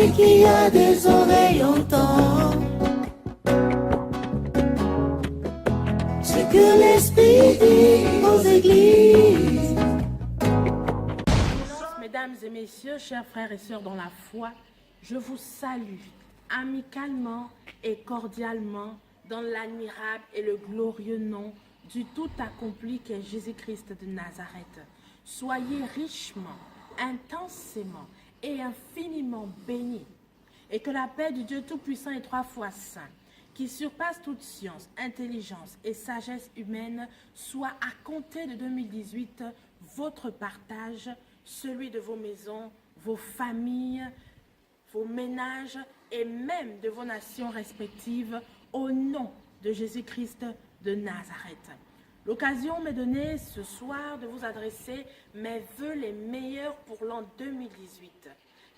Celui qui a des oreilles entend ce que l'Esprit dit aux églises. Mesdames et messieurs, chers frères et sœurs dans la foi, je vous salue amicalement et cordialement dans l'admirable et le glorieux nom du tout accompli qu'est Jésus-Christ de Nazareth. Soyez richement, intensément et infiniment bénis, et que la paix du Dieu Tout-Puissant et Trois fois Saint, qui surpasse toute science, intelligence et sagesse humaine, soit à compter de 2018 votre partage, celui de vos maisons, vos familles, vos ménages et même de vos nations respectives, au nom de Jésus-Christ de Nazareth. L'occasion m'est donnée ce soir de vous adresser mes vœux les meilleurs pour l'an 2018.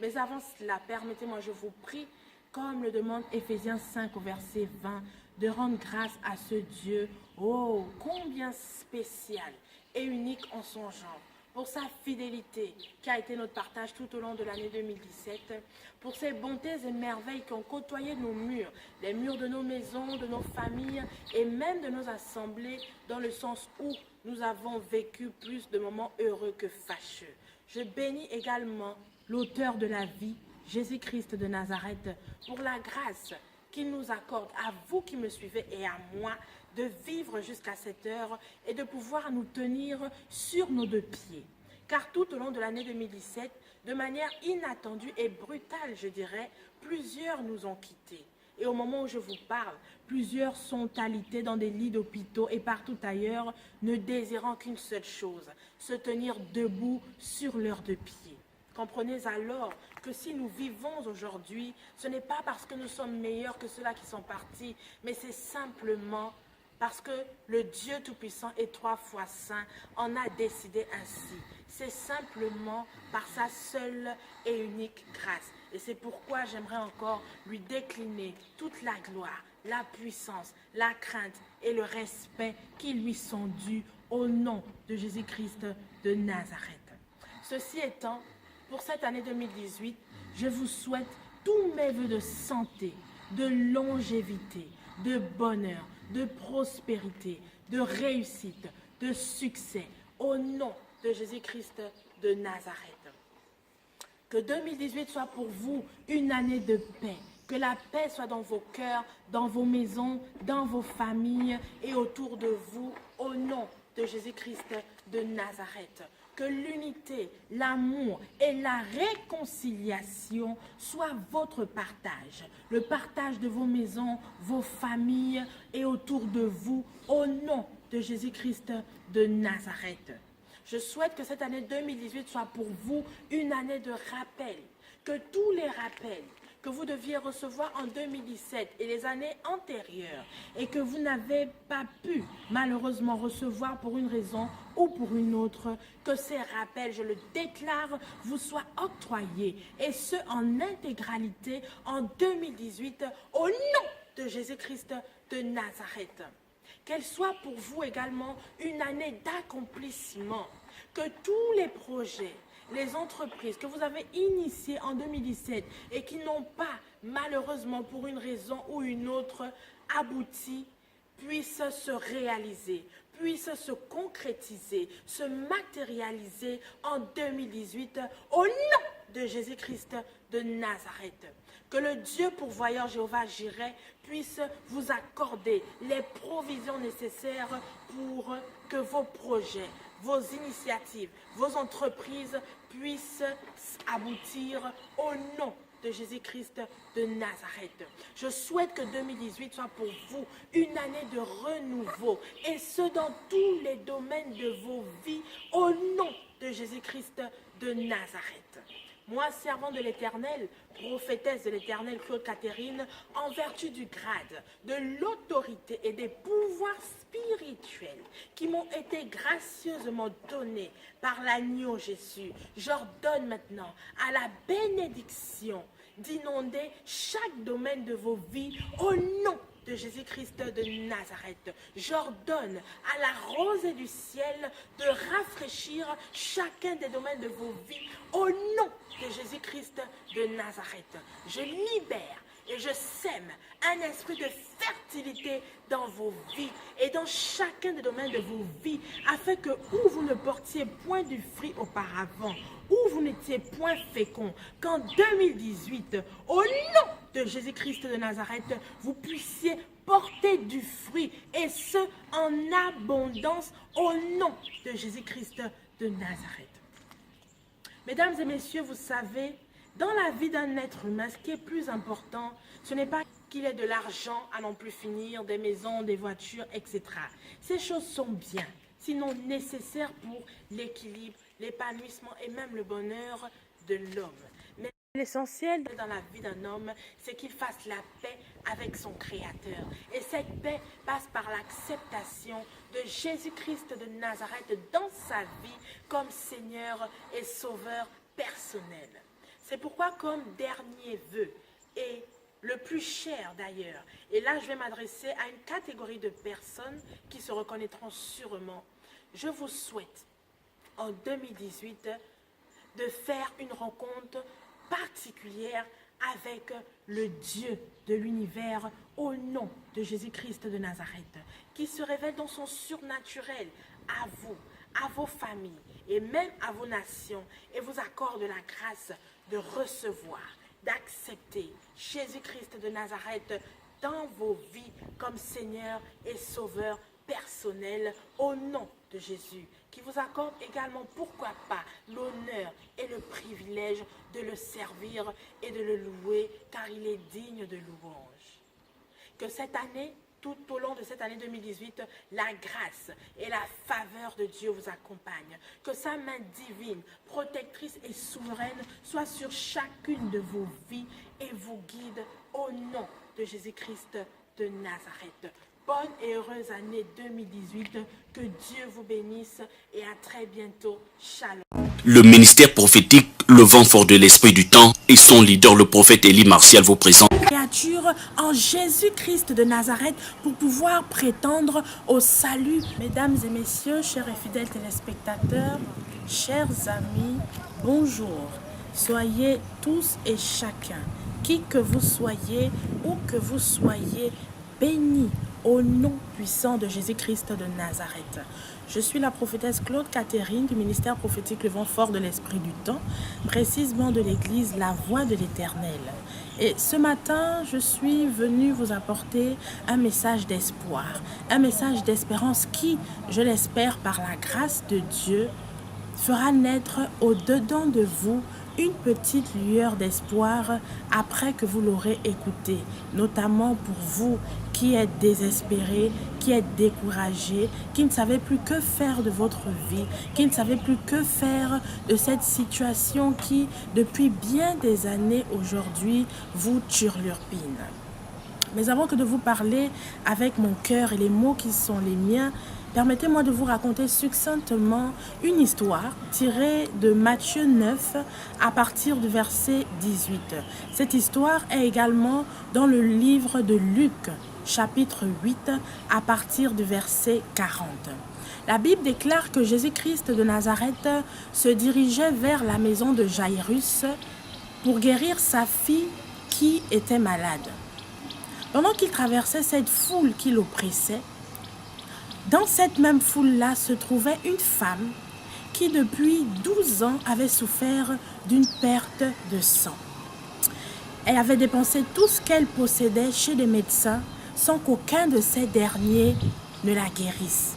Mais avant cela, permettez-moi, je vous prie, comme le demande Éphésiens 5 au verset 20, de rendre grâce à ce Dieu, oh, combien spécial et unique en son genre, pour sa fidélité qui a été notre partage tout au long de l'année 2017, pour ses bontés et merveilles qui ont côtoyé nos murs, les murs de nos maisons, de nos familles et même de nos assemblées, dans le sens où nous avons vécu plus de moments heureux que fâcheux. Je bénis également l'auteur de la vie, Jésus-Christ de Nazareth, pour la grâce qu'il nous accorde, à vous qui me suivez et à moi, de vivre jusqu'à cette heure et de pouvoir nous tenir sur nos deux pieds. Car tout au long de l'année 2017, de manière inattendue et brutale, je dirais, plusieurs nous ont quittés. Et au moment où je vous parle, plusieurs sont alités dans des lits d'hôpitaux et partout ailleurs, ne désirant qu'une seule chose, se tenir debout sur leurs deux pieds. Comprenez alors que si nous vivons aujourd'hui, ce n'est pas parce que nous sommes meilleurs que ceux-là qui sont partis, mais c'est simplement parce que le Dieu Tout-Puissant et Trois fois Saint en a décidé ainsi. C'est simplement par sa seule et unique grâce. Et c'est pourquoi j'aimerais encore lui décliner toute la gloire, la puissance, la crainte et le respect qui lui sont dus au nom de Jésus-Christ de Nazareth. Ceci étant, pour cette année 2018, je vous souhaite tous mes vœux de santé, de longévité, de bonheur, de prospérité, de réussite, de succès, au nom de Jésus-Christ de Nazareth. Que 2018 soit pour vous une année de paix, que la paix soit dans vos cœurs, dans vos maisons, dans vos familles et autour de vous, au nom de Jésus-Christ de Nazareth. Que l'unité, l'amour et la réconciliation soient votre partage. Le partage de vos maisons, vos familles et autour de vous, au nom de Jésus-Christ de Nazareth. Je souhaite que cette année 2018 soit pour vous une année de rappel. Que tous les rappels que vous deviez recevoir en 2017 et les années antérieures et que vous n'avez pas pu malheureusement recevoir pour une raison ou pour une autre, que ces rappels, je le déclare, vous soient octroyés et ce en intégralité en 2018 au nom de Jésus-Christ de Nazareth. Qu'elle soit pour vous également une année d'accomplissement, que tous les projets, les entreprises que vous avez initiées en 2017 et qui n'ont pas, malheureusement, pour une raison ou une autre, abouti, puissent se réaliser, puissent se concrétiser, se matérialiser en 2018 au nom de Jésus-Christ de Nazareth. Que le Dieu pourvoyeur Jéhovah Jireh puisse vous accorder les provisions nécessaires pour que vos projets, vos initiatives, vos entreprises puissent aboutir au nom de Jésus-Christ de Nazareth. Je souhaite que 2018 soit pour vous une année de renouveau, et ce dans tous les domaines de vos vies, au nom de Jésus-Christ de Nazareth. Moi, servant de l'Éternel, prophétesse de l'Éternel Claude Catherine, en vertu du grade, de l'autorité et des pouvoirs spirituels qui m'ont été gracieusement donnés par l'agneau Jésus, j'ordonne maintenant à la bénédiction d'inonder chaque domaine de vos vies au nom de Jésus-Christ de Nazareth. J'ordonne à la rosée du ciel de rafraîchir chacun des domaines de vos vies au nom de Jésus-Christ Jésus-Christ de Nazareth, je libère et je sème un esprit de fertilité dans vos vies et dans chacun des domaines de vos vies, afin que où vous ne portiez point du fruit auparavant, où vous n'étiez point fécond, qu'en 2018, au nom de Jésus-Christ de Nazareth, vous puissiez porter du fruit, et ce en abondance, au nom de Jésus-Christ de Nazareth. Mesdames et messieurs, vous savez, dans la vie d'un être humain, ce qui est plus important, ce n'est pas qu'il ait de l'argent à n'en plus finir, des maisons, des voitures, etc. Ces choses sont bien, sinon nécessaires pour l'équilibre, l'épanouissement et même le bonheur de l'homme. Mais l'essentiel dans la vie d'un homme, c'est qu'il fasse la paix avec son Créateur. Et cette paix passe par l'acceptation de Jésus-Christ de Nazareth dans sa vie comme Seigneur et Sauveur personnel. C'est pourquoi, comme dernier vœu, et le plus cher d'ailleurs, et là je vais m'adresser à une catégorie de personnes qui se reconnaîtront sûrement, je vous souhaite en 2018 de faire une rencontre particulière avec le Dieu de l'univers au nom de Jésus-Christ de Nazareth, qui se révèle dans son surnaturel à vous, à vos familles et même à vos nations, et vous accorde la grâce de recevoir, d'accepter Jésus-Christ de Nazareth dans vos vies comme Seigneur et Sauveur personnel au nom de Jésus, qui vous accorde également, pourquoi pas, l'honneur et le privilège de le servir et de le louer, car il est digne de louange. Que cette année, tout au long de cette année 2018, la grâce et la faveur de Dieu vous accompagnent. Que sa main divine, protectrice et souveraine soit sur chacune de vos vies et vous guide au nom de Jésus-Christ de Nazareth. Bonne et heureuse année 2018. Que Dieu vous bénisse et à très bientôt. Shalom. Le ministère prophétique, le vent fort de l'esprit du temps, et son leader, le prophète Élie Martial, vous présente Créature en Jésus-Christ de Nazareth pour pouvoir prétendre au salut. Mesdames et messieurs, chers et fidèles téléspectateurs, chers amis, bonjour. Soyez tous et chacun, qui que vous soyez, où que vous soyez, bénis au nom puissant de Jésus-Christ de Nazareth. Je suis la prophétesse Claude Catherine du ministère prophétique Le Vent Fort de l'Esprit du Temps, précisément de l'église La Voix de l'Éternel. Et ce matin, je suis venue vous apporter un message d'espoir, un message d'espérance qui, je l'espère par la grâce de Dieu, fera naître au-dedans de vous une petite lueur d'espoir après que vous l'aurez écouté, notamment pour vous qui êtes désespérés, qui êtes découragés, qui ne savez plus que faire de votre vie, qui ne savez plus que faire de cette situation qui, depuis bien des années aujourd'hui, vous turlupine. Mais avant que de vous parler avec mon cœur et les mots qui sont les miens, permettez-moi de vous raconter succinctement une histoire tirée de Matthieu 9 à partir du verset 18. Cette histoire est également dans le livre de Luc, chapitre 8, à partir du verset 40. La Bible déclare que Jésus-Christ de Nazareth se dirigeait vers la maison de Jairus pour guérir sa fille qui était malade. Pendant qu'il traversait cette foule qui l'oppressait, dans cette même foule-là se trouvait une femme qui depuis 12 ans avait souffert d'une perte de sang. Elle avait dépensé tout ce qu'elle possédait chez les médecins sans qu'aucun de ces derniers ne la guérisse.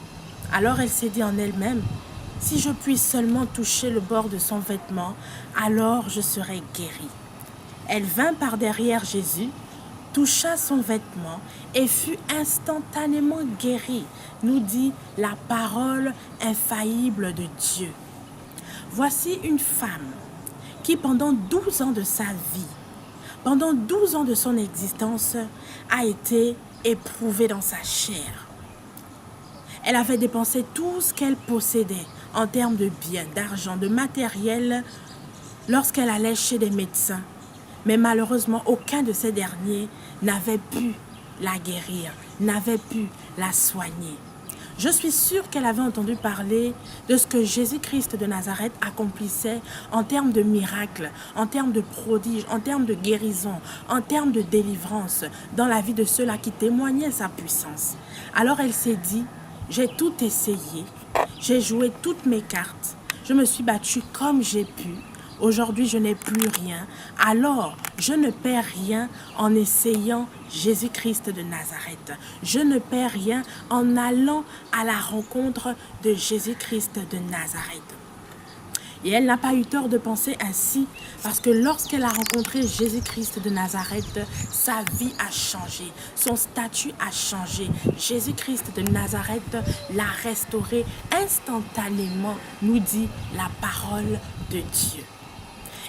Alors elle s'est dit en elle-même, « Si je puis seulement toucher le bord de son vêtement, alors je serai guérie. » Elle vint par derrière Jésus, toucha son vêtement et fut instantanément guérie, nous dit la parole infaillible de Dieu. Voici une femme qui pendant 12 ans de sa vie, pendant 12 ans de son existence, a été éprouvée dans sa chair. Elle avait dépensé tout ce qu'elle possédait en termes de biens, d'argent, de matériel lorsqu'elle allait chez des médecins. Mais malheureusement, aucun de ces derniers n'avait pu la guérir, n'avait pu la soigner. Je suis sûre qu'elle avait entendu parler de ce que Jésus-Christ de Nazareth accomplissait en termes de miracles, en termes de prodiges, en termes de guérison, en termes de délivrance dans la vie de ceux-là qui témoignaient sa puissance. Alors elle s'est dit, j'ai tout essayé, j'ai joué toutes mes cartes, je me suis battue comme j'ai pu. Aujourd'hui, je n'ai plus rien. Alors, je ne perds rien en essayant Jésus-Christ de Nazareth. Je ne perds rien en allant à la rencontre de Jésus-Christ de Nazareth. Et elle n'a pas eu tort de penser ainsi, parce que lorsqu'elle a rencontré Jésus-Christ de Nazareth, sa vie a changé, son statut a changé. Jésus-Christ de Nazareth l'a restauré instantanément, nous dit la parole de Dieu.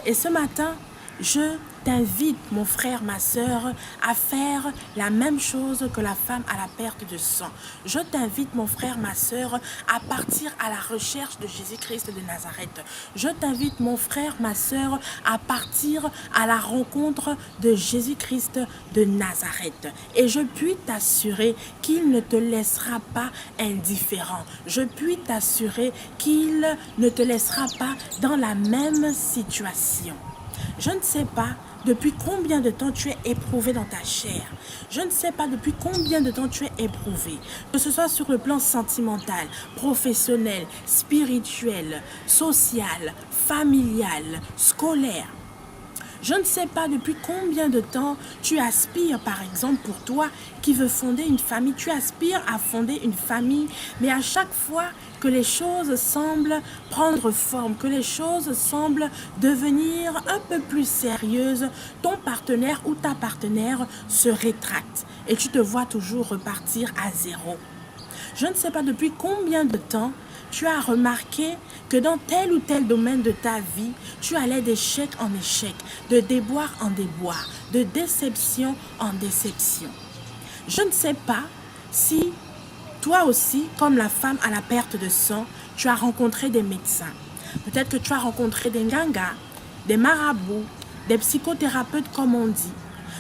Et ce matin, je t'invite, mon frère, ma sœur, à faire la même chose que la femme à la perte de sang. Je t'invite, mon frère, ma sœur, à partir à la recherche de Jésus-Christ de Nazareth. Je t'invite, mon frère, ma sœur, à partir à la rencontre de Jésus-Christ de Nazareth. Et je puis t'assurer qu'il ne te laissera pas indifférent. Je puis t'assurer qu'il ne te laissera pas dans la même situation. Je ne sais pas depuis combien de temps tu es éprouvé dans ta chair. Je ne sais pas depuis combien de temps tu es éprouvé. Que ce soit sur le plan sentimental, professionnel, spirituel, social, familial, scolaire. Je ne sais pas depuis combien de temps tu aspires, par exemple, pour toi qui veux fonder une famille. Tu aspires à fonder une famille, mais à chaque fois que les choses semblent prendre forme, que les choses semblent devenir un peu plus sérieuses, ton partenaire ou ta partenaire se rétracte et tu te vois toujours repartir à zéro. Je ne sais pas depuis combien de temps tu as remarqué que dans tel ou tel domaine de ta vie, tu allais d'échec en échec, de déboire en déboire, de déception en déception. Je ne sais pas si toi aussi, comme la femme à la perte de sang, tu as rencontré des médecins. Peut-être que tu as rencontré des ngangas, des marabouts, des psychothérapeutes comme on dit.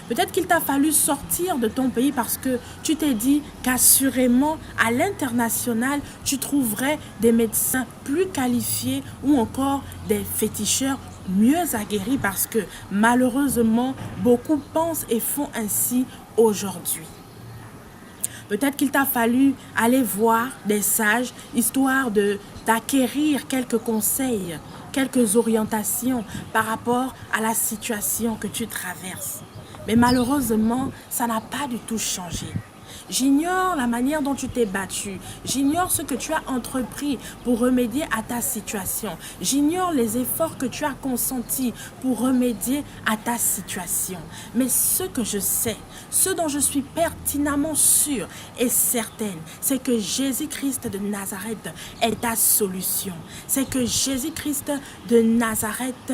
Peut-être qu'il t'a fallu sortir de ton pays parce que tu t'es dit qu'assurément, à l'international, tu trouverais des médecins plus qualifiés ou encore des féticheurs mieux aguerris parce que malheureusement, beaucoup pensent et font ainsi aujourd'hui. Peut-être qu'il t'a fallu aller voir des sages, histoire d'acquérir quelques conseils, quelques orientations par rapport à la situation que tu traverses. Mais malheureusement, ça n'a pas du tout changé. J'ignore la manière dont tu t'es battu. J'ignore ce que tu as entrepris pour remédier à ta situation. J'ignore les efforts que tu as consentis pour remédier à ta situation. Mais ce que je sais, ce dont je suis pertinemment sûre et certaine, c'est que Jésus-Christ de Nazareth est ta solution. C'est que Jésus-Christ de Nazareth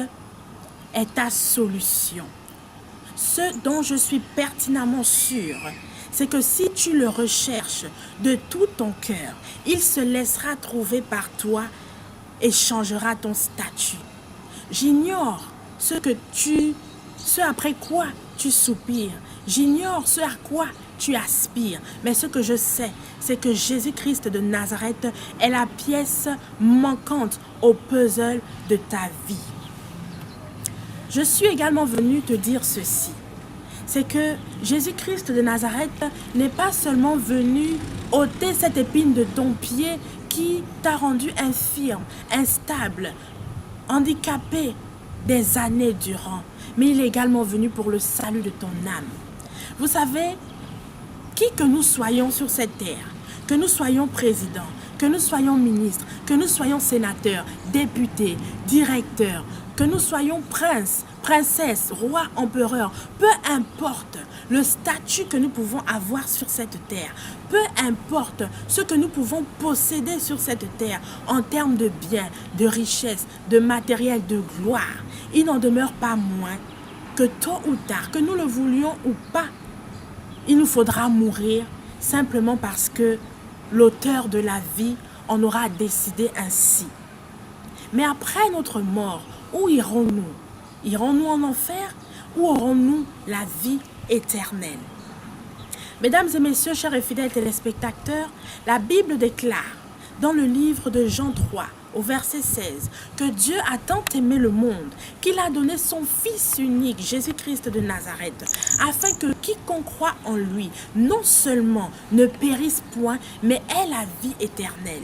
est ta solution. Ce dont je suis pertinemment sûre, c'est que si tu le recherches de tout ton cœur, il se laissera trouver par toi et changera ton statut. J'ignore ce après quoi tu soupires. J'ignore ce à quoi tu aspires. Mais ce que je sais, c'est que Jésus-Christ de Nazareth est la pièce manquante au puzzle de ta vie. Je suis également venue te dire ceci. C'est que Jésus-Christ de Nazareth n'est pas seulement venu ôter cette épine de ton pied qui t'a rendu infirme, instable, handicapé des années durant. Mais il est également venu pour le salut de ton âme. Vous savez, qui que nous soyons sur cette terre, que nous soyons présidents, que nous soyons ministres, que nous soyons sénateurs, députés, directeurs, que nous soyons princes, princesses, rois, empereurs, peu importe le statut que nous pouvons avoir sur cette terre, peu importe ce que nous pouvons posséder sur cette terre en termes de biens, de richesses, de matériel, de gloire, il n'en demeure pas moins que tôt ou tard, que nous le voulions ou pas, il nous faudra mourir simplement parce que l'auteur de la vie en aura décidé ainsi. Mais après notre mort, où irons-nous? Irons-nous en enfer ou aurons-nous la vie éternelle? Mesdames et messieurs, chers et fidèles téléspectateurs, la Bible déclare dans le livre de Jean 3, au verset 16, que Dieu a tant aimé le monde qu'il a donné son Fils unique, Jésus-Christ de Nazareth, afin que quiconque croit en lui, non seulement ne périsse point, mais ait la vie éternelle.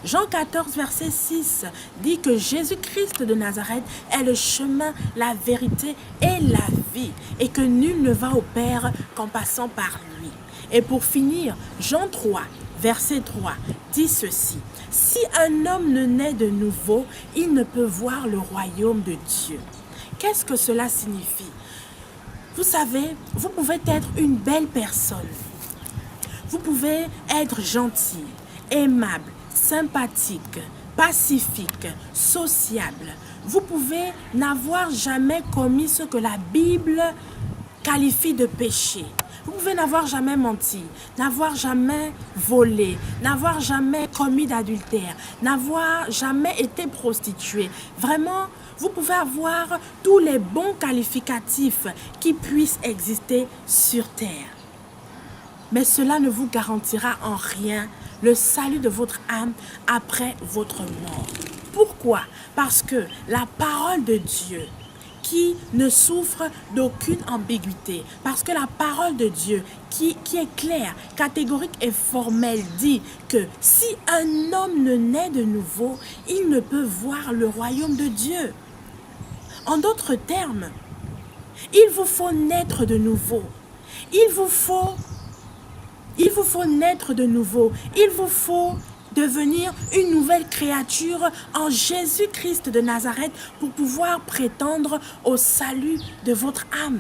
Jean 14, verset 6 dit que Jésus-Christ de Nazareth est le chemin, la vérité et la vie, et que nul ne va au Père qu'en passant par lui. Et pour finir, Jean 3, verset 3 dit ceci: si un homme ne naît de nouveau, il ne peut voir le royaume de Dieu. Qu'est-ce que cela signifie? Vous savez, vous pouvez être une belle personne. Vous pouvez être gentil, aimable, sympathique, pacifique, sociable. Vous pouvez n'avoir jamais commis ce que la Bible qualifie de péché. Vous pouvez n'avoir jamais menti, n'avoir jamais volé, n'avoir jamais commis d'adultère, n'avoir jamais été prostitué. Vraiment, vous pouvez avoir tous les bons qualificatifs qui puissent exister sur terre. Mais cela ne vous garantira en rien le salut de votre âme après votre mort. Pourquoi? Parce que la parole de Dieu qui ne souffre d'aucune ambiguïté, parce que la parole de Dieu qui est claire, catégorique et formelle dit que si un homme ne naît de nouveau, il ne peut voir le royaume de Dieu. En d'autres termes, il vous faut naître de nouveau. Il vous faut naître de nouveau. Il vous faut devenir une nouvelle créature en Jésus-Christ de Nazareth pour pouvoir prétendre au salut de votre âme.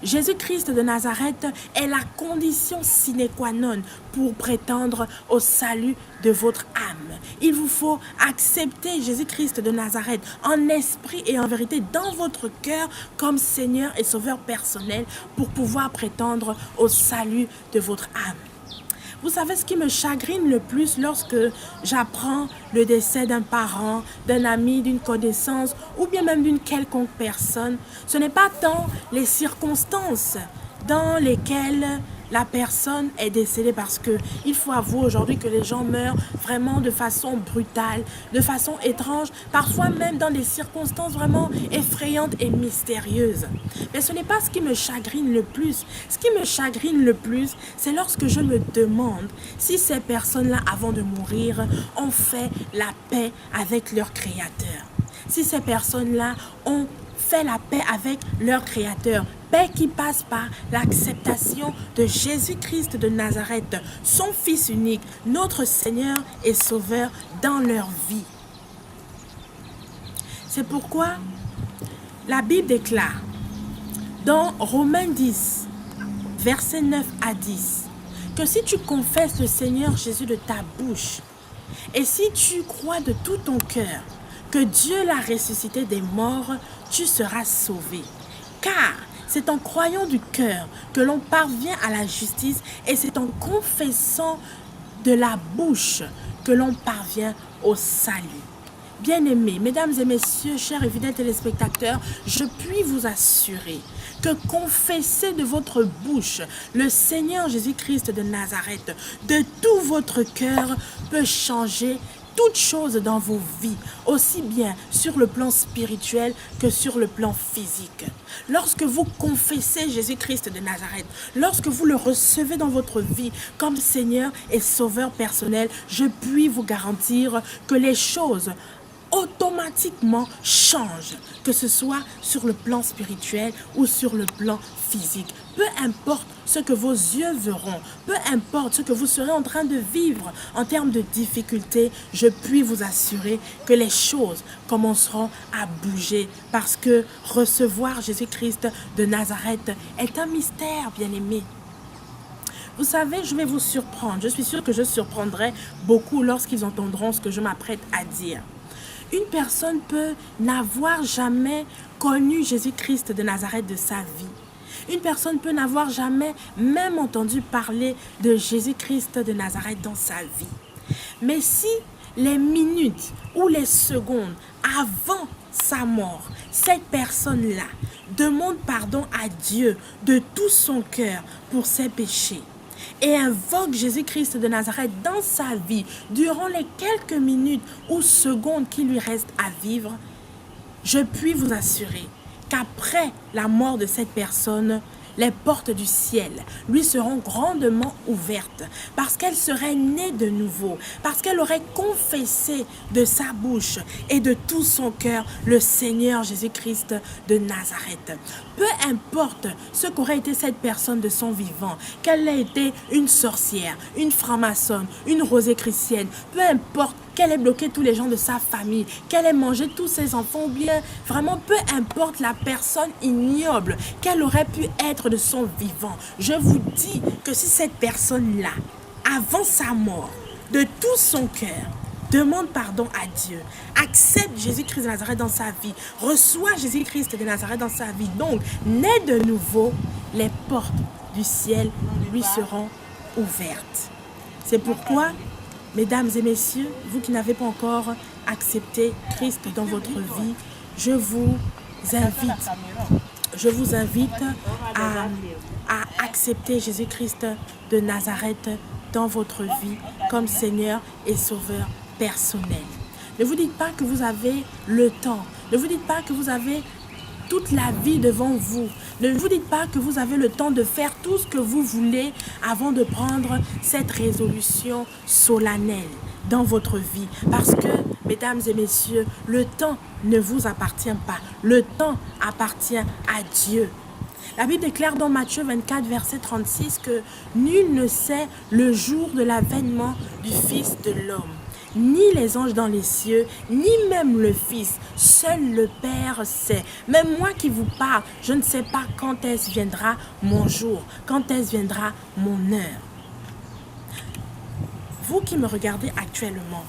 Jésus-Christ de Nazareth est la condition sine qua non pour prétendre au salut de votre âme. Il vous faut accepter Jésus-Christ de Nazareth en esprit et en vérité dans votre cœur comme Seigneur et Sauveur personnel pour pouvoir prétendre au salut de votre âme. Vous savez ce qui me chagrine le plus lorsque j'apprends le décès d'un parent, d'un ami, d'une connaissance ou bien même d'une quelconque personne? Ce n'est pas tant les circonstances dans lesquelles la personne est décédée, parce qu'il faut avouer aujourd'hui que les gens meurent vraiment de façon brutale, de façon étrange, parfois même dans des circonstances vraiment effrayantes et mystérieuses. Mais ce n'est pas ce qui me chagrine le plus. Ce qui me chagrine le plus, c'est lorsque je me demande si ces personnes-là, avant de mourir, ont fait la paix avec leur Créateur. Si ces personnes-là ont fait la paix avec leur Créateur. Paix qui passe par l'acceptation de Jésus-Christ de Nazareth, son Fils unique, notre Seigneur et Sauveur dans leur vie. C'est pourquoi la Bible déclare dans Romains 10, versets 9 à 10, que si tu confesses le Seigneur Jésus de ta bouche et si tu crois de tout ton cœur que Dieu l'a ressuscité des morts, tu seras sauvé. Car c'est en croyant du cœur que l'on parvient à la justice et c'est en confessant de la bouche que l'on parvient au salut. Bien-aimés, mesdames et messieurs, chers et fidèles téléspectateurs, je puis vous assurer que confesser de votre bouche le Seigneur Jésus-Christ de Nazareth de tout votre cœur peut changer toutes choses dans vos vies, aussi bien sur le plan spirituel que sur le plan physique. Lorsque vous confessez Jésus-Christ de Nazareth, lorsque vous le recevez dans votre vie comme Seigneur et Sauveur personnel, je puis vous garantir que les choses automatiquement changent, que ce soit sur le plan spirituel ou sur le plan physique. Peu importe ce que vos yeux verront, peu importe ce que vous serez en train de vivre en termes de difficultés, je puis vous assurer que les choses commenceront à bouger parce que recevoir Jésus-Christ de Nazareth est un mystère, bien-aimé. Vous savez, je vais vous surprendre. Je suis sûre que je surprendrai beaucoup lorsqu'ils entendront ce que je m'apprête à dire. Une personne peut n'avoir jamais connu Jésus-Christ de Nazareth de sa vie. Une personne peut n'avoir jamais même entendu parler de Jésus-Christ de Nazareth dans sa vie. Mais si les minutes ou les secondes avant sa mort, cette personne-là demande pardon à Dieu de tout son cœur pour ses péchés et invoque Jésus-Christ de Nazareth dans sa vie durant les quelques minutes ou secondes qui lui restent à vivre, je puis vous assurer qu'après la mort de cette personne, les portes du ciel lui seront grandement ouvertes parce qu'elle serait née de nouveau, parce qu'elle aurait confessé de sa bouche et de tout son cœur le Seigneur Jésus-Christ de Nazareth. Peu importe ce qu'aurait été cette personne de son vivant, qu'elle ait été une sorcière, une franc-maçonne, une rosicrucienne, peu importe qu'elle ait bloqué tous les gens de sa famille, qu'elle ait mangé tous ses enfants, ou bien vraiment peu importe la personne ignoble qu'elle aurait pu être de son vivant. Je vous dis que si cette personne-là, avant sa mort, de tout son cœur, demande pardon à Dieu, accepte Jésus-Christ de Nazareth dans sa vie, reçoit Jésus-Christ de Nazareth dans sa vie, donc naît de nouveau, les portes du ciel lui seront ouvertes. C'est pourquoi, mesdames et messieurs, vous qui n'avez pas encore accepté Christ dans votre vie, je vous invite à accepter Jésus-Christ de Nazareth dans votre vie comme Seigneur et Sauveur personnel. Ne vous dites pas que vous avez le temps. Ne vous dites pas que vous avez toute la vie devant vous. Ne vous dites pas que vous avez le temps de faire tout ce que vous voulez avant de prendre cette résolution solennelle dans votre vie. Parce que, mesdames et messieurs, le temps ne vous appartient pas. Le temps appartient à Dieu. La Bible déclare dans Matthieu 24, verset 36 que nul ne sait le jour de l'avènement du Fils de l'homme. Ni les anges dans les cieux, ni même le Fils. Seul le Père sait. Même moi qui vous parle, je ne sais pas quand est-ce viendra mon jour, quand est-ce viendra mon heure. Vous qui me regardez actuellement,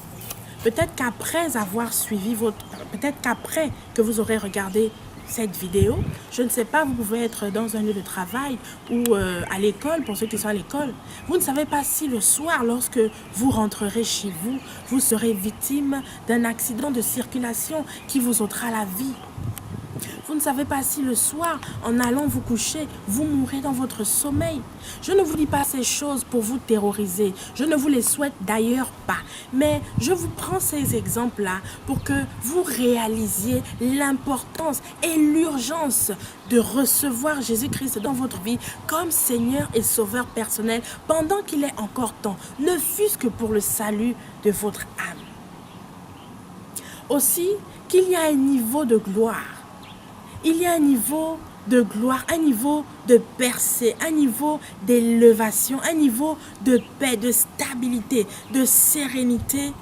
peut-être qu'après avoir suivi peut-être qu'après que vous aurez regardé cette vidéo, je ne sais pas, vous pouvez être dans un lieu de travail ou à l'école, pour ceux qui sont à l'école. Vous ne savez pas si le soir, lorsque vous rentrerez chez vous, vous serez victime d'un accident de circulation qui vous ôtera la vie. Vous ne savez pas si le soir, en allant vous coucher, vous mourrez dans votre sommeil. Je ne vous dis pas ces choses pour vous terroriser. Je ne vous les souhaite d'ailleurs pas. Mais je vous prends ces exemples-là pour que vous réalisiez l'importance et l'urgence de recevoir Jésus-Christ dans votre vie comme Seigneur et Sauveur personnel pendant qu'il est encore temps, ne fût-ce que pour le salut de votre âme. Aussi, qu'il y a un niveau de gloire. Il y a un niveau de gloire, un niveau de percée, un niveau d'élévation, un niveau de paix, de stabilité, de sérénité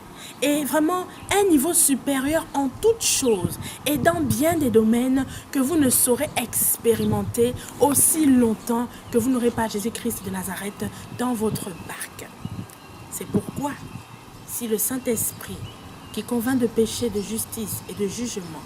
et vraiment un niveau supérieur en toutes choses et dans bien des domaines que vous ne saurez expérimenter aussi longtemps que vous n'aurez pas Jésus-Christ de Nazareth dans votre barque. C'est pourquoi, si le Saint-Esprit qui convainc de péché, de justice et de jugement,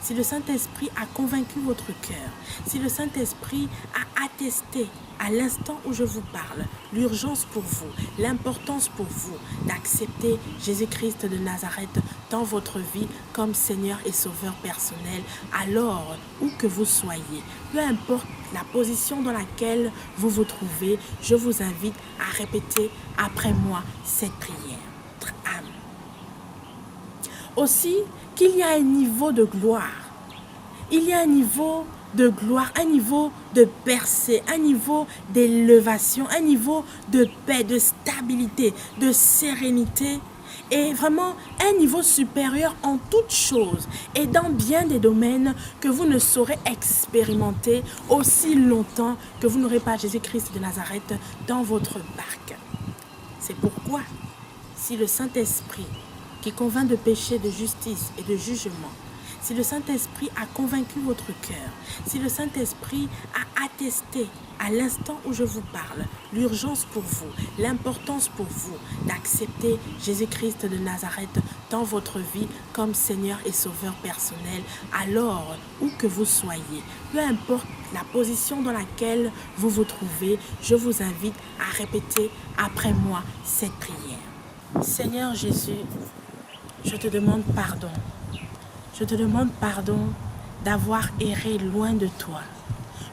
si le Saint-Esprit a convaincu votre cœur, si le Saint-Esprit a attesté à l'instant où je vous parle l'urgence pour vous, l'importance pour vous d'accepter Jésus-Christ de Nazareth dans votre vie comme Seigneur et Sauveur personnel, alors où que vous soyez, peu importe la position dans laquelle vous vous trouvez, je vous invite à répéter après moi cette prière. Votre âme. Aussi, qu'il y a un niveau de gloire. Il y a un niveau de gloire, un niveau de percée, un niveau d'élévation, un niveau de paix, de stabilité, de sérénité et vraiment un niveau supérieur en toutes choses et dans bien des domaines que vous ne saurez expérimenter aussi longtemps que vous n'aurez pas Jésus-Christ de Nazareth dans votre barque. C'est pourquoi, si le Saint-Esprit qui convainc de péché, de justice et de jugement, si le Saint-Esprit a convaincu votre cœur, si le Saint-Esprit a attesté à l'instant où je vous parle l'urgence pour vous, l'importance pour vous d'accepter Jésus-Christ de Nazareth dans votre vie comme Seigneur et Sauveur personnel, alors où que vous soyez, peu importe la position dans laquelle vous vous trouvez, je vous invite à répéter après moi cette prière. Seigneur Jésus, je te demande pardon. Je te demande pardon d'avoir erré loin de toi.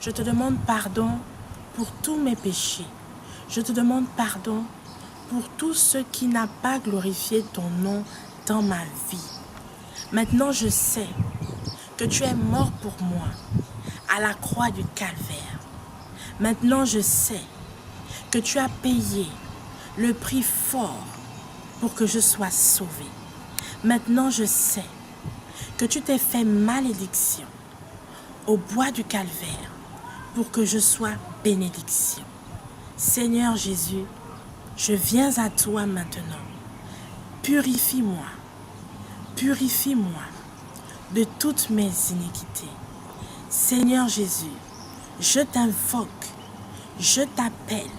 Je te demande pardon pour tous mes péchés. Je te demande pardon pour tout ce qui n'a pas glorifié ton nom dans ma vie. Maintenant, je sais que tu es mort pour moi à la croix du calvaire. Maintenant, je sais que tu as payé le prix fort pour que je sois sauvé. Maintenant, je sais que tu t'es fait malédiction au bois du calvaire pour que je sois bénédiction. Seigneur Jésus, je viens à toi maintenant. Purifie-moi, purifie-moi de toutes mes iniquités. Seigneur Jésus, je t'invoque, je t'appelle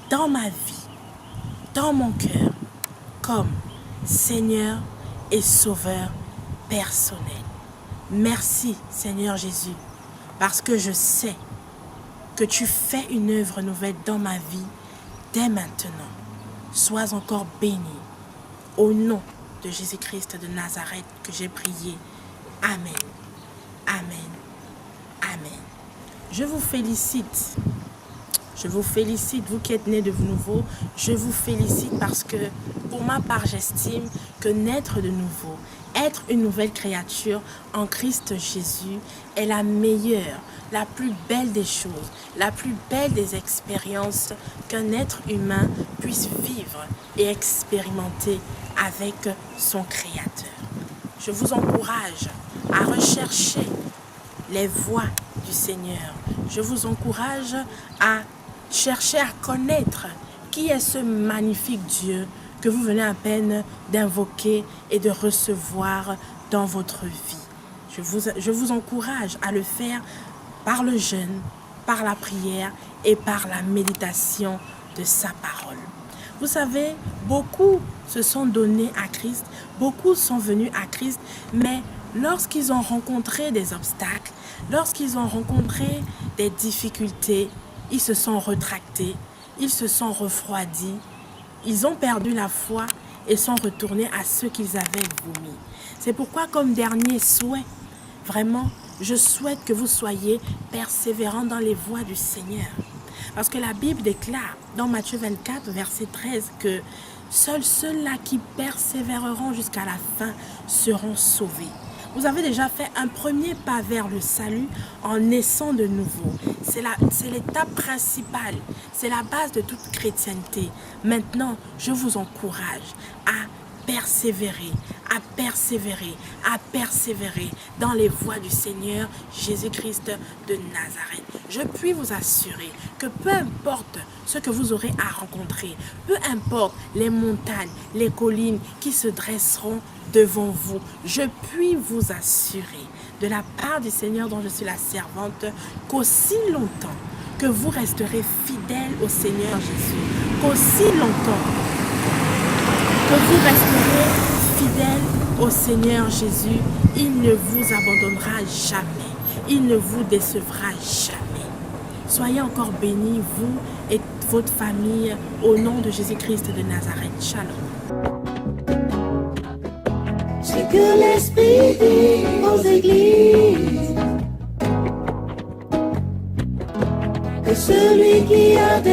dans ma vie, dans mon cœur, comme Seigneur et Sauveur personnel. Merci Seigneur Jésus, parce que je sais que tu fais une œuvre nouvelle dans ma vie dès maintenant. Sois encore béni. Au nom de Jésus-Christ de Nazareth que j'ai prié. Amen. Amen. Amen. Je vous félicite. Je vous félicite, vous qui êtes nés de nouveau. Je vous félicite parce que, pour ma part, j'estime que naître de nouveau, être une nouvelle créature en Christ Jésus est la meilleure, la plus belle des choses, la plus belle des expériences qu'un être humain puisse vivre et expérimenter avec son Créateur. Je vous encourage à rechercher les voies du Seigneur. Je vous encourage à chercher à connaître qui est ce magnifique Dieu que vous venez à peine d'invoquer et de recevoir dans votre vie. Je vous encourage à le faire par le jeûne, par la prière et par la méditation de sa parole. Vous savez, beaucoup se sont donnés à Christ, beaucoup sont venus à Christ, mais lorsqu'ils ont rencontré des obstacles, lorsqu'ils ont rencontré des difficultés, ils se sont rétractés, ils se sont refroidis, ils ont perdu la foi et sont retournés à ce qu'ils avaient vomi. C'est pourquoi, comme dernier souhait, vraiment, je souhaite que vous soyez persévérants dans les voies du Seigneur. Parce que la Bible déclare dans Matthieu 24, verset 13, que seuls ceux-là qui persévéreront jusqu'à la fin seront sauvés. Vous avez déjà fait un premier pas vers le salut en naissant de nouveau. C'est l'étape principale, c'est la base de toute chrétienté. Maintenant, je vous encourage à persévérer, à persévérer, à persévérer dans les voies du Seigneur Jésus-Christ de Nazareth. Je puis vous assurer que peu importe ce que vous aurez à rencontrer, peu importe les montagnes, les collines qui se dresseront devant vous, je puis vous assurer de la part du Seigneur dont je suis la servante qu'aussi longtemps que vous resterez fidèles au Seigneur Jésus, qu'aussi longtemps que vous resterez fidèles au Seigneur Jésus, il ne vous abandonnera jamais, il ne vous décevra jamais. Soyez encore bénis, vous et votre famille, au nom de Jésus-Christ de Nazareth. Shalom. Ce que l'Esprit dit aux églises, que celui qui a des